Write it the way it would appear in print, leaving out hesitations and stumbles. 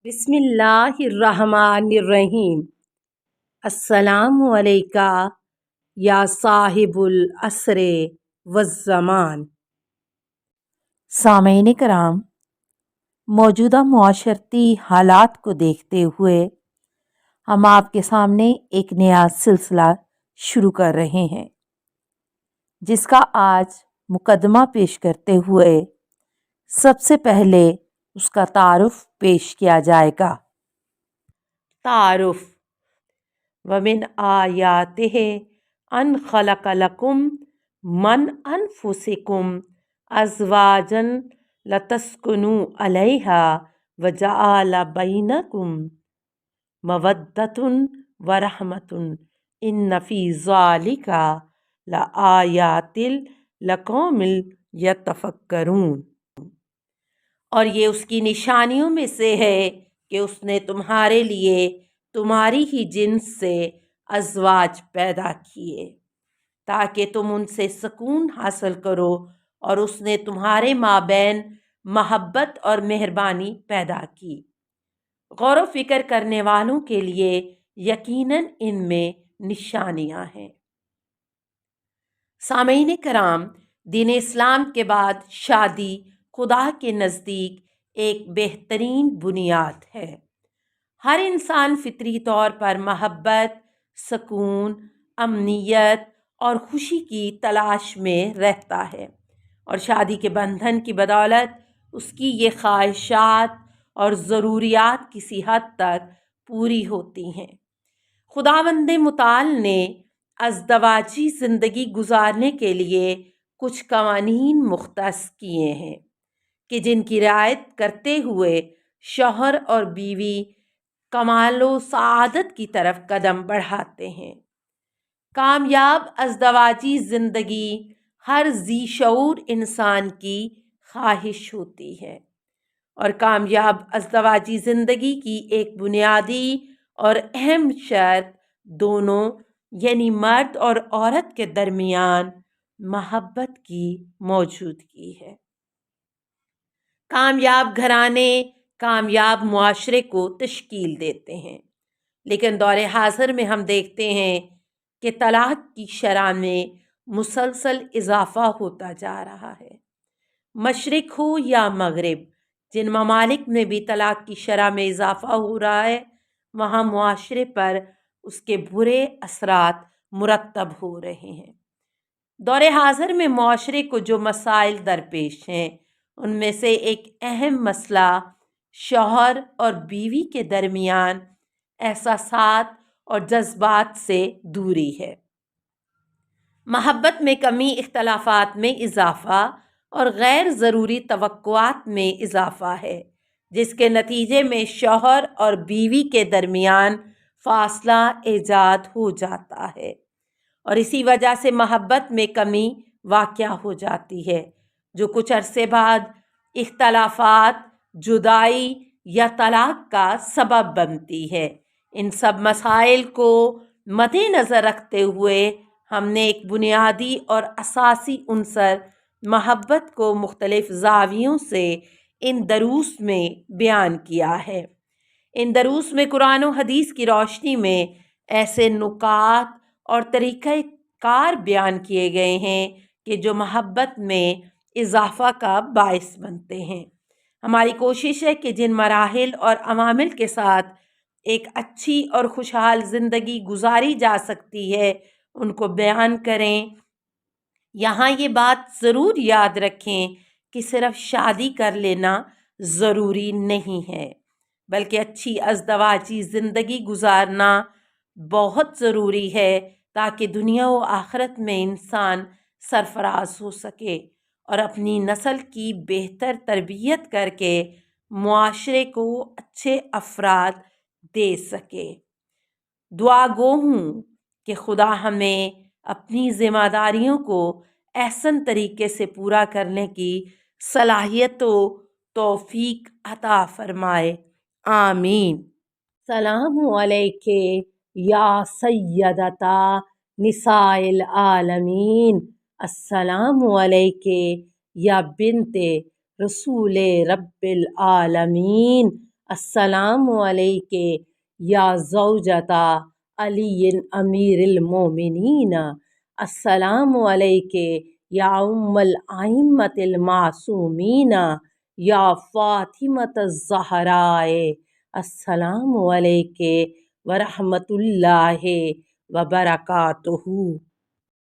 بسم اللہ الرحمن الرحیم۔ السلام علیکہ یا صاحب العصر والزمان۔ سامعین کرام، موجودہ معاشرتی حالات کو دیکھتے ہوئے ہم آپ کے سامنے ایک نیا سلسلہ شروع کر رہے ہیں، جس کا آج مقدمہ پیش کرتے ہوئے سب سے پہلے اس کا تعارف پیش کیا جائے گا۔ تعارف: ومن آیاتہ ان خلق لکم من انفسکم ازواجا لتسکنوا الیہا وجعل بینکم مودۃ ورحمۃ ان فی ذلک لآیات لقوم یتفکرون۔ اور یہ اس کی نشانیوں میں سے ہے کہ اس نے تمہارے لیے تمہاری ہی جنس سے ازواج پیدا کیے تاکہ تم ان سے سکون حاصل کرو، اور اس نے تمہارے مابین محبت اور مہربانی پیدا کی۔ غور و فکر کرنے والوں کے لیے یقیناً ان میں نشانیاں ہیں۔ سامعین کرام، دین اسلام کے بعد شادی خدا کے نزدیک ایک بہترین بنیاد ہے۔ ہر انسان فطری طور پر محبت، سکون، امنیت اور خوشی کی تلاش میں رہتا ہے، اور شادی کے بندھن کی بدولت اس کی یہ خواہشات اور ضروریات کسی حد تک پوری ہوتی ہیں۔ خداوند متعال نے ازدواجی زندگی گزارنے کے لیے کچھ قوانین مختص کیے ہیں کہ جن کی رعایت کرتے ہوئے شوہر اور بیوی کمال و سعادت کی طرف قدم بڑھاتے ہیں۔ کامیاب ازدواجی زندگی ہر ذی شعور انسان کی خواہش ہوتی ہے، اور کامیاب ازدواجی زندگی کی ایک بنیادی اور اہم شرط دونوں یعنی مرد اور عورت کے درمیان محبت کی موجودگی ہے۔ کامیاب گھرانے کامیاب معاشرے کو تشکیل دیتے ہیں، لیکن دور حاضر میں ہم دیکھتے ہیں کہ طلاق کی شرح میں مسلسل اضافہ ہوتا جا رہا ہے۔ مشرق ہو یا مغرب، جن ممالک میں بھی طلاق کی شرح میں اضافہ ہو رہا ہے، وہاں معاشرے پر اس کے برے اثرات مرتب ہو رہے ہیں۔ دور حاضر میں معاشرے کو جو مسائل درپیش ہیں، ان میں سے ایک اہم مسئلہ شوہر اور بیوی کے درمیان احساسات اور جذبات سے دوری ہے۔ محبت میں کمی، اختلافات میں اضافہ اور غیر ضروری توقعات میں اضافہ ہے، جس کے نتیجے میں شوہر اور بیوی کے درمیان فاصلہ ایجاد ہو جاتا ہے، اور اسی وجہ سے محبت میں کمی واقع ہو جاتی ہے، جو کچھ عرصے بعد اختلافات، جدائی یا طلاق کا سبب بنتی ہے۔ ان سب مسائل کو مد نظر رکھتے ہوئے ہم نے ایک بنیادی اور اساسی عنصر محبت کو مختلف زاویوں سے ان دروس میں بیان کیا ہے۔ ان دروس میں قرآن و حدیث کی روشنی میں ایسے نکات اور طریقہ کار بیان کیے گئے ہیں کہ جو محبت میں اضافہ کا باعث بنتے ہیں۔ ہماری کوشش ہے کہ جن مراحل اور عوامل کے ساتھ ایک اچھی اور خوشحال زندگی گزاری جا سکتی ہے، ان کو بیان کریں۔ یہاں یہ بات ضرور یاد رکھیں کہ صرف شادی کر لینا ضروری نہیں ہے، بلکہ اچھی ازدواجی زندگی گزارنا بہت ضروری ہے تاکہ دنیا و آخرت میں انسان سرفراز ہو سکے اور اپنی نسل کی بہتر تربیت کر کے معاشرے کو اچھے افراد دے سکے۔ دعا گو ہوں کہ خدا ہمیں اپنی ذمہ داریوں کو احسن طریقے سے پورا کرنے کی صلاحیت و توفیق عطا فرمائے، آمین۔ السلام علیکہ یا سیدتا نساء العالمین، السلام علیکہ یا بنت رسول رب العالمین، السلام علیکہ یا زوجتا علی امیر المومنین، السلام علیکہ یا ام الائمۃ المعصومین، یا فاطمۃ الزہراء، السلام علیکہ ورحمۃ اللہ وبرکاتہ۔